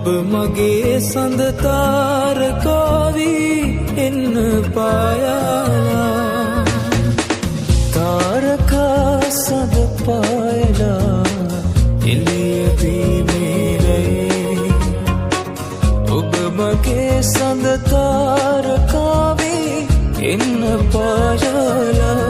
ඔබ මගේ සඳ තාරකාවී එන්න පායාලා තාරකා සඳ පායලා එළිය වීමේරයි ඔබ මගේ සඳ තාරකාවී එන්න පායාලා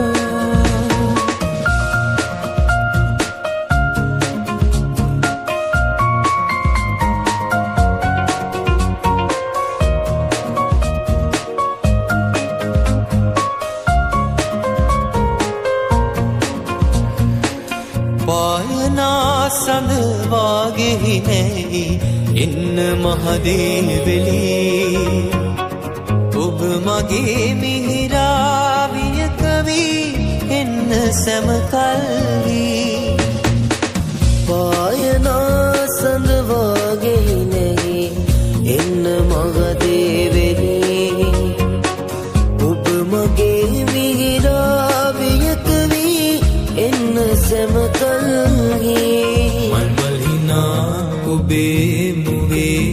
පායනා සඳ වාගෙහි නැයි එන්න මහදේවලී ඔබ මගේ මිහිරාවියක වී එන්න සැමකල්හි පායනා සඳ වාගෙහි නැයි එන්න මහදේවලී ඔබ මගේ මිහිරාවියක වී එන්න සැමකල්හි මල්මල් හිනා ඔබේ මුවේ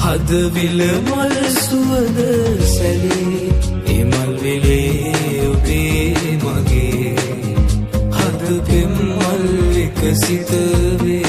හදවිල මල් සුවඳ සැලේ එමල් වෙලේ ඔබේ මගේ හද පෙම් මල් එක සිත වේ